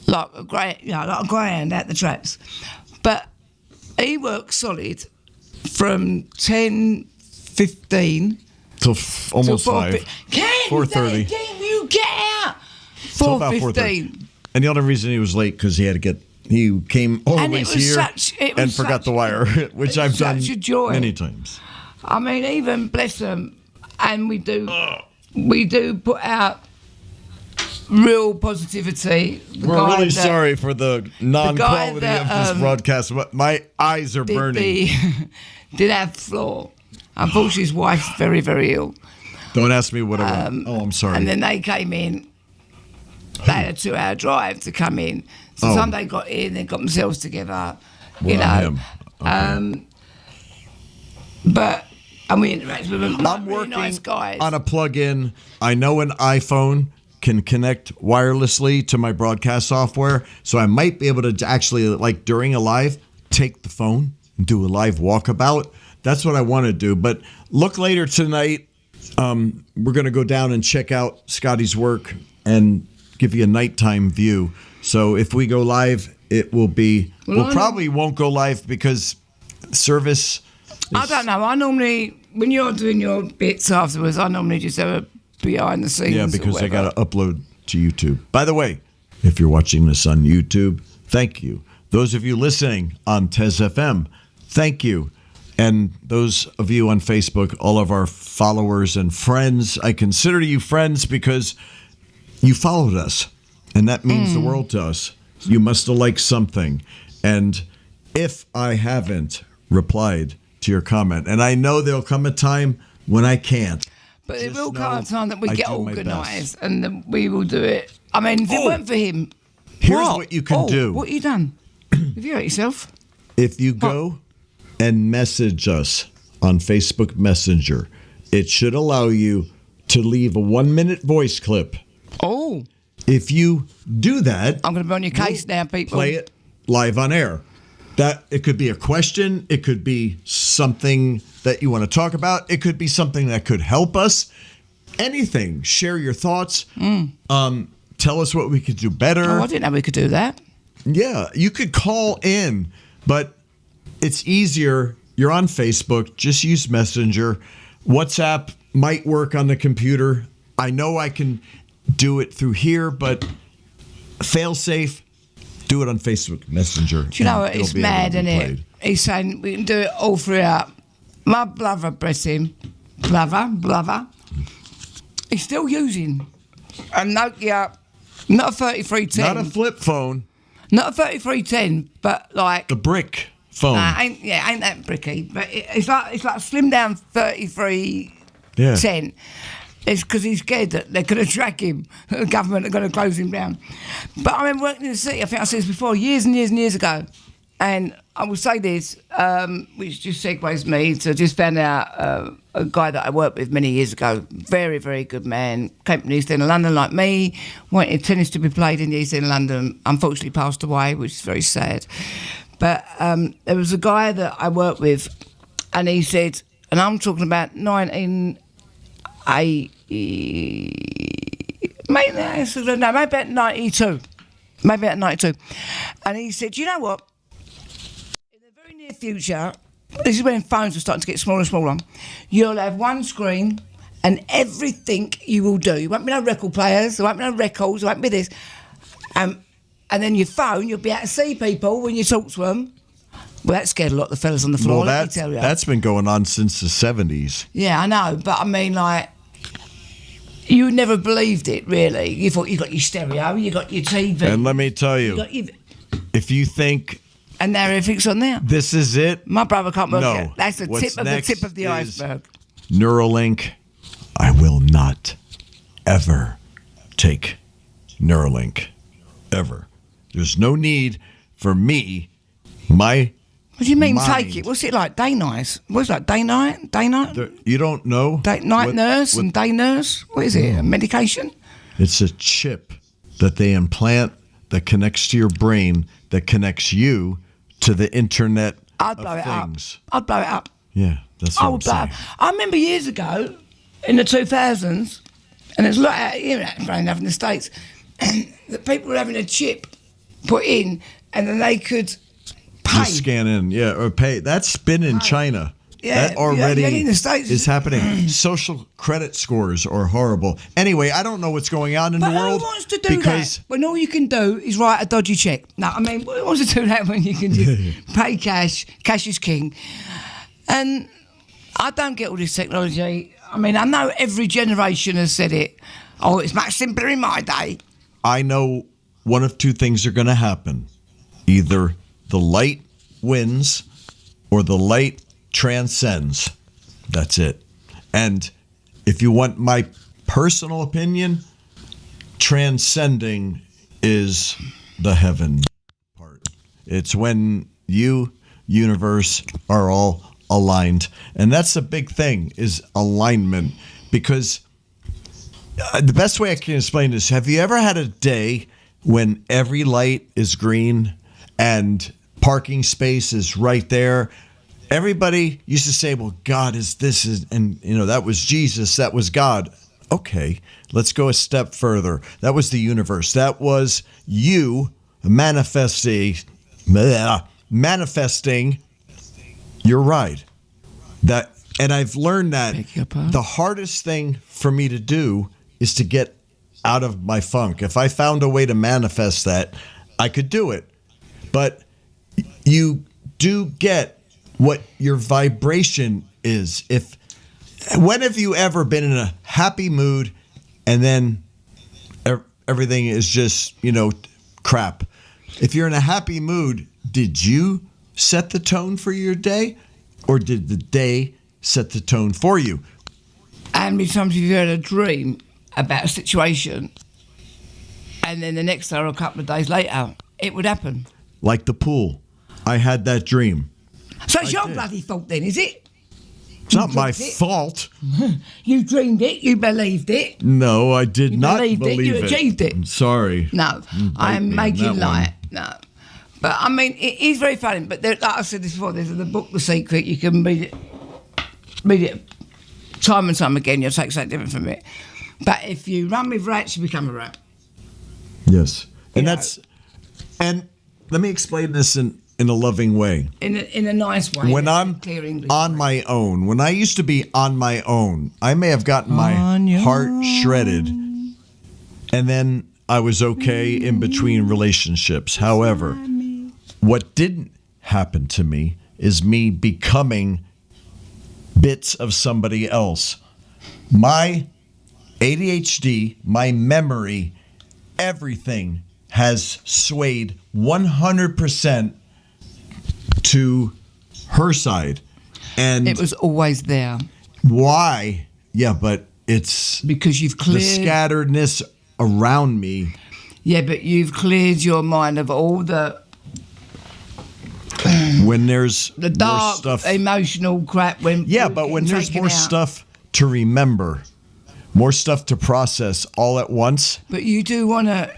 like a greyhound out the traps. But he worked solid from 10:15 Till almost till 5. 4:30. You get out. Till about 4:15. And the only reason he was late because he came all the And it way was here it and was forgot the wire, which I've done such a joy. many times. I mean, even bless them, and we do put out real positivity. The We're guy really that sorry for the non-quality that, of this broadcast. But my eyes are Did, burning. did have flaw. Unfortunately, his wife's very, very ill. Don't ask me what I want. Oh, I'm sorry. And then they came in. They had a 2-hour drive to come in. So Oh. some they got in, they got themselves together. Well, him. Okay. And we interacted with them. I'm really working nice guys. on a plug-in. I know an iPhone can connect wirelessly to my broadcast software, so I might be able to actually, during a live, take the phone and do a live walkabout. That's what I want to do. But look later tonight. We're going to go down and check out Scotty's work and give you a nighttime view. So if we go live, it will be. We'll probably won't go live because service. I don't know. I normally, when you're doing your bits afterwards, I normally just have a behind the scenes. Yeah, because I got to upload to YouTube. By the way, if you're watching this on YouTube, thank you. Those of you listening on Tez FM, thank you. And those of you on Facebook, all of our followers and friends, I consider you friends because you followed us. And that means the world to us. You must have liked something. And if I haven't replied to your comment, and I know there'll come a time when I can't. But it will come a time that we I get do my organised and then we will do it. I mean, if it weren't for him. Here's what you can do. What have you done? Have you hurt yourself? If you go and message us on Facebook Messenger, it should allow you to leave a 1-minute voice clip. Oh. If you do that, I'm going to be on your case now, people. Play it live on air. That it could be a question, it could be something that you want to talk about, it could be something that could help us. Anything. Share your thoughts. Tell us what we could do better. Oh, I didn't know we could do that. Yeah, you could call in, but it's easier. You're on Facebook, just use Messenger. WhatsApp might work on the computer. I know I can do it through here, but fail safe, do it on Facebook Messenger. Do you know what? It's mad, isn't it? He's saying we can do it all throughout. My brother, bless him, brother, he's still using a Nokia, not a 3310. Not a flip phone. Not a 3310, but like the brick phone. Ain't that bricky? But it's like a slimmed down 3310. It's because he's scared that they're going to track him. The government are going to close him down. But I remember working in the city. I think I said this before, years and years and years ago. And I will say this, which just segues me to just found out a guy that I worked with many years ago, very, very good man, came from the East End of London like me, wanted tennis to be played in the East End of London, unfortunately passed away, which is very sad. But there was a guy that I worked with, and he said, and I'm talking about 1980, maybe about 92. Maybe about 92. And he said, you know what? Near future, this is when phones are starting to get smaller and smaller, you'll have one screen and everything you will do, there won't be no record players, there won't be no records, there won't be this, and then your phone, you'll be able to see people when you talk to them. Well, that scared a lot of the fellas on the floor, let me tell you. That's been going on since the 70s. Yeah, I know, but I mean, like, you never believed it, really. You thought you got your stereo, you got your TV. And let me tell you if you think... And now everything's on there. This is it? My brother can't work no. it. That's the tip of the iceberg. Neuralink. I will not ever take Neuralink. Ever. There's no need for me, my What do you mean mind. take it? What's it like? Day night? What's it like? Day night? You don't know? Night nurse and day nurse? What is it? A medication? It's a chip that they implant that connects to your brain, that connects you to the internet I'd blow it things. up. I'd blow it up. Yeah, that's what I I'm would blow saying. it up. I remember years ago, in the 2000s, and there's a lot out here, funny enough, in the States, that people were having a chip put in, and then they could pay. Just scan in, or pay. That's been in China. Yeah, that already in the States is happening. Social credit scores are horrible. Anyway, I don't know what's going on in the world. Who wants to do that when all you can do is write a dodgy check? No, I mean, who wants to do that when you can just pay cash? Cash is king. And I don't get all this technology. I mean, I know every generation has said it. Oh, it's much simpler in my day. I know one of two things are going to happen. Either the light wins or the light transcends. That's it. And if you want my personal opinion, transcending is the heaven part. It's when you, universe, are all aligned. And that's the big thing, is alignment. Because the best way I can explain this, have you ever had a day when every light is green and parking space is right there? Everybody used to say, well, God is this, and that was Jesus, that was God. okay, let's go a step further. That was the universe. That was you manifesting your ride. And I've learned that Beg your pardon? the hardest thing for me to do is to get out of my funk. If I found a way to manifest that, I could do it. But you do get what your vibration is. When have you ever been in a happy mood and then everything is just, crap? If you're in a happy mood, did you set the tone for your day, or did the day set the tone for you? How many times have you had a dream about a situation and then the next day or a couple of days later, it would happen? Like the pool. I had that dream. So it's your did. bloody fault then, is it? It's not my dreamt it. fault. You dreamed it, you believed it. No, I did You not believed it, believe you achieved it. I'm sorry. No, Bite I'm me on making that light. No. But I mean, it is very funny. But like I said this before, there's the book, The Secret. You can read it time and time again. You'll take something different from it. But if you run with rats, you become a rat. Yes. And You know. and let me explain this in a loving way. In a nice way. When in a I'm clear English on way. my own, when I used to be on my own, I may have gotten my On your heart shredded. And then I was okay in between relationships. However, what didn't happen to me is me becoming bits of somebody else. My ADHD, my memory, everything has swayed 100% to her side. And It was always there why? Yeah, but it's because you've the cleared. scatteredness around me. Yeah, but you've cleared your mind of all the When there's more dark stuff. emotional crap. When Yeah, you're but when getting there's taken more out. stuff to remember, more stuff to process all at once. But you do want to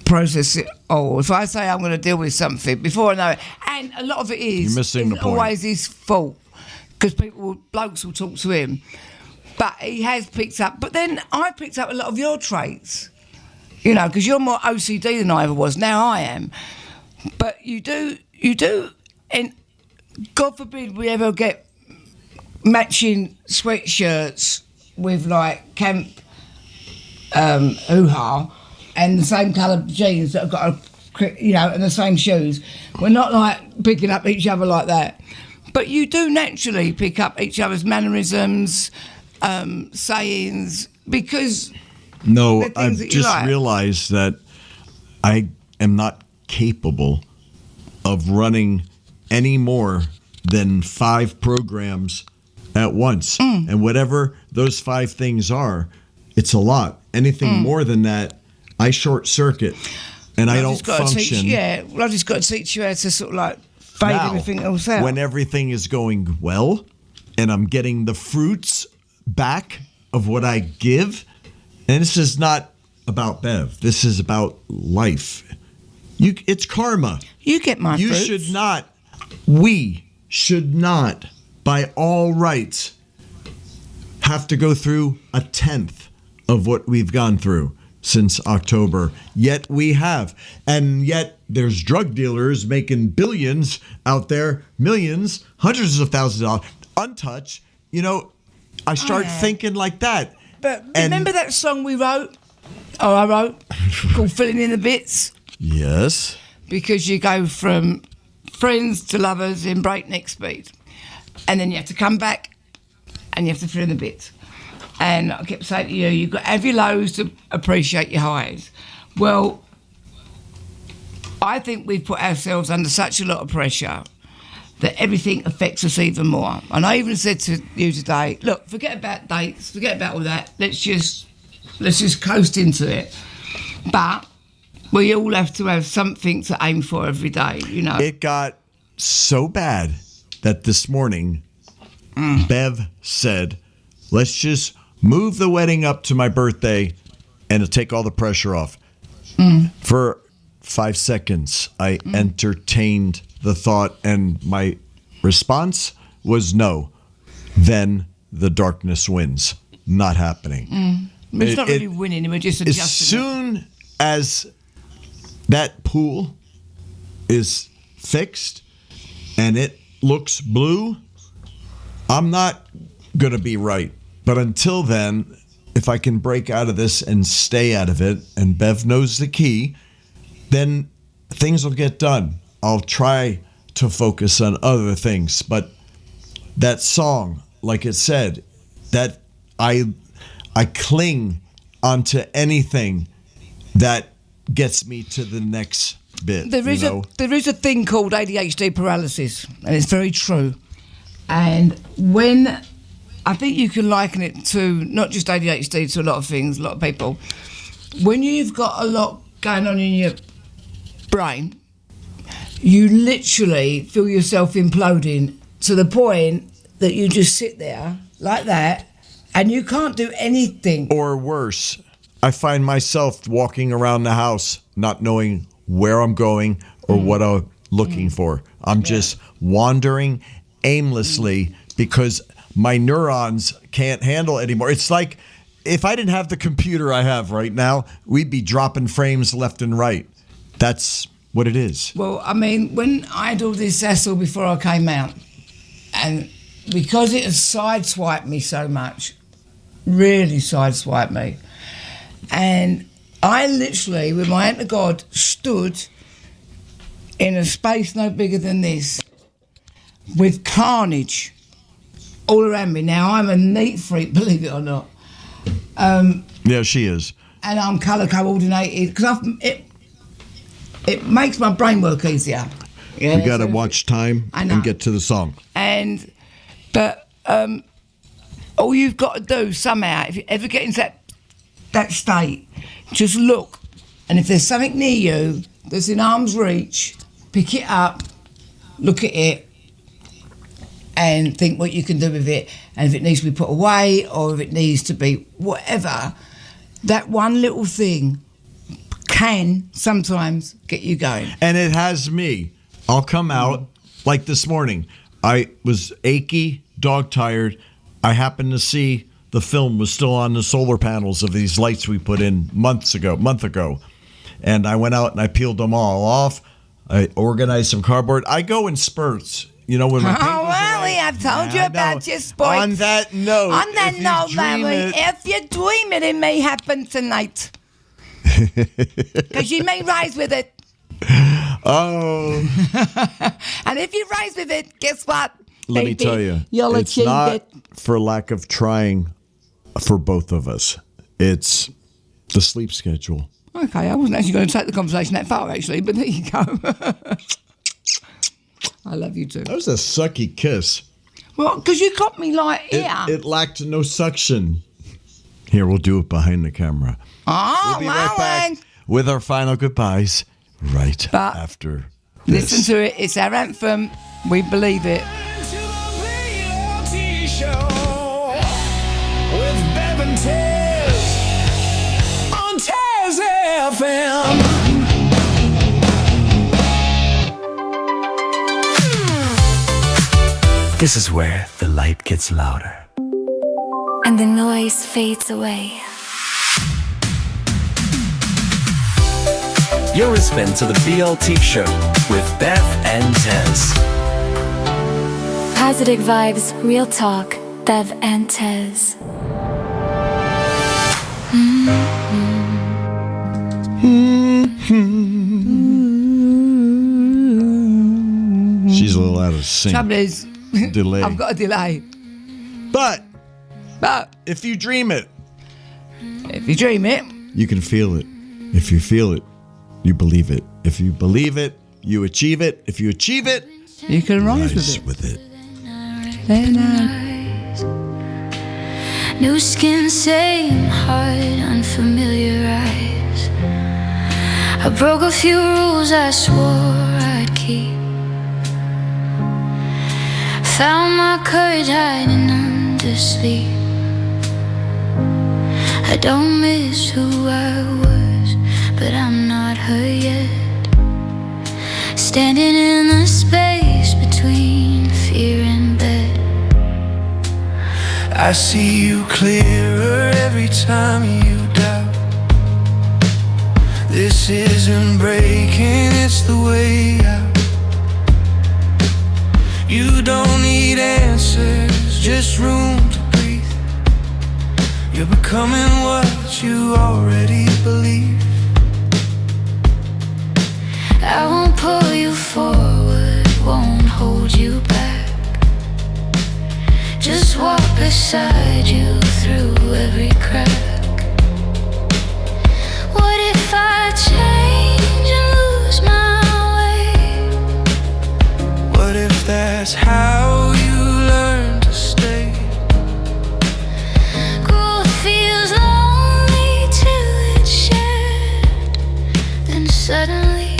process it all. If I say I'm going to deal with something before I know it, and a lot of it is, You're missing the isn't point. always his fault because blokes will talk to him. But he has picked up. But then I picked up a lot of your traits, because you're more OCD than I ever was. Now I am. But you do, and God forbid we ever get matching sweatshirts with like camp hoo-ha and the same colour jeans that have got and the same shoes. We're not like picking up each other like that. But you do naturally pick up each other's mannerisms, sayings, because No, the things I've that you just like. realized that I am not capable of running any more than 5 programs at once. And whatever those 5 things are, it's a lot. Anything more than that, I short circuit and I don't just gotta function. I've just got to teach you how to sort of like fade Now, everything else out. when everything is going well and I'm getting the fruits back of what I give, and this is not about Bev, this is about life. It's karma. You get my You fruits. should not, we should not, by all rights, have to go through 1/10 of what we've gone through since October. Yet we have. And yet there's drug dealers making billions out there, millions, hundreds of thousands of dollars, untouched. I start thinking like that. But And- remember that song I wrote, called Filling in the Bits? Yes. Because you go from friends to lovers in breakneck speed. And then you have to come back and you have to fill in the bits. And I kept saying to you, you've got to have your lows to appreciate your highs. Well, I think we've put ourselves under such a lot of pressure that everything affects us even more. And I even said to you today, look, forget about dates, forget about all that. Let's just coast into it. But we all have to have something to aim for every day, It got so bad that this morning, Bev said, let's just move the wedding up to my birthday and it'll take all the pressure off. For 5 seconds, I entertained the thought and my response was no. Then the darkness wins. not happening. It's not really winning, we're just adjusting. As soon as that pool is fixed and it looks blue, I'm not going to be right. But until then, if I can break out of this and stay out of it, and Bev knows the key, then things will get done. I'll try to focus on other things. But that song, like it said, that I cling onto anything that gets me to the next bit. There is a thing called ADHD paralysis, and it's very true. And when I think you can liken it to not just ADHD, to a lot of things, a lot of people. When you've got a lot going on in your brain, you literally feel yourself imploding to the point that you just sit there like that and you can't do anything. Or worse, I find myself walking around the house not knowing where I'm going or what I'm looking for. I'm just wandering aimlessly because my neurons can't handle it anymore. It's like if I didn't have the computer I have right now, we'd be dropping frames left and right. That's what it is. Well, I mean, when I had all this hassle before I came out, and because it has sideswiped me so much, really sideswiped me, and I literally, with my hand to God, stood in a space no bigger than this, with carnage all around me. Now, I'm a neat freak, believe it or not. Yeah, she is. And I'm colour coordinated, because it makes my brain work easier. Yeah, we got to watch time and get to the song. But all you've got to do somehow, if you ever get into that state, just look. And if there's something near you that's in arm's reach, pick it up, look at it, and think what you can do with it. And if it needs to be put away or if it needs to be whatever, that one little thing can sometimes get you going. And it has me. I'll come out, like this morning. I was achy, dog-tired. I happened to see the film was still on the solar panels of these lights we put in month ago. And I went out and I peeled them all off. I organized some cardboard. I go in spurts. You know, when my paint goes away. I've told you about your sports. On that note, Larry, if you dream it may happen tonight. Because you may rise with it. Oh. And if you rise with it, guess what? Let me tell you, it's not for lack of trying for both of us. It's the sleep schedule. Okay, I wasn't actually going to take the conversation that far, actually, but there you go. I love you too. That was a sucky kiss. Well, because you got me like here. It lacked no suction. Here, we'll do it behind the camera. Oh, we'll be right back with our final goodbyes after this. Listen to it. It's our anthem. We believe it. To the BLT show with Bev and Tez on Tez FM. This is where the light gets louder. And the noise fades away. You're listening to the BLT show with Beth and Tez. Positive vibes, real talk, Bev and Tez. She's a little out of sync. Trouble is, Delay. I've got a delay. But But if you dream it, you can feel it. If you feel it, you believe it. If you believe it, you achieve it. If you achieve it, you can rise with it. New skin, same heart, unfamiliar eyes. I broke a few rules I swore I'd keep. Found my courage hiding under sleep. I don't miss who I was, but I'm not her yet. Standing in the space between fear and bed. I see you clearer every time you doubt. This isn't breaking, it's the way out. You don't need answers, just room to breathe. You're becoming what you already believe. I won't pull you forward, won't hold you back. Just walk beside you through every crack. What if I change and lose my way? What if that's how you learn to stay? Growth feels lonely till it's shared. Then suddenly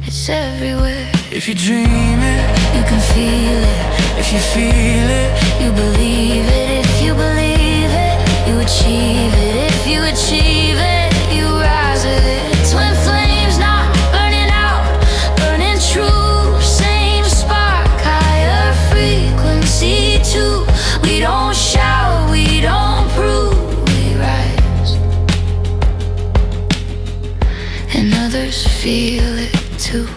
it's everywhere. If you dream it, You can feel it. if you feel it, You believe it. If you believe it, you achieve it. If you achieve it, you rise with it. Twin flames not burning out, burning true. Same spark, higher frequency too. We don't shout, we don't prove, we rise. And others feel it too.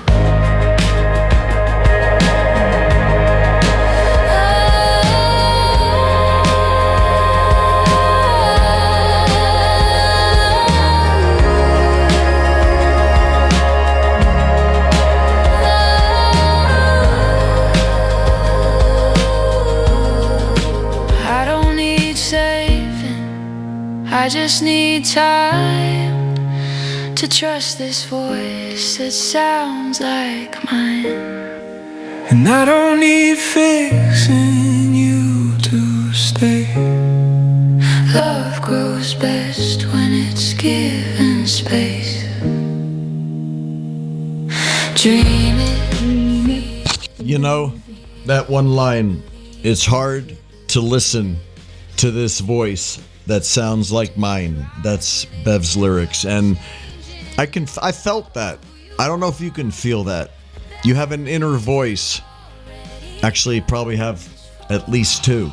I don't need saving, I just need time to trust this voice that sounds like mine. and I don't need fixing you to stay. Love grows best when it's given space. Dream it. You know, that one line, it's hard to listen to this voice that sounds like mine. That's Bev's lyrics. And I felt that. I don't know if you can feel that. You have an inner voice. Actually, probably have at least two.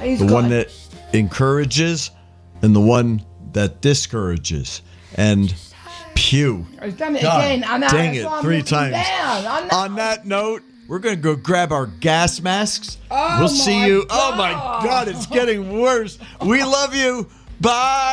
The one that encourages and the one that discourages. And pew. I've done it God, again. I know. dang that's it, why I'm 3 looking times. down. I know. On that note, we're going to go grab our gas masks. Oh we'll see my you. Oh my God. God, it's getting worse. We love you. Bye.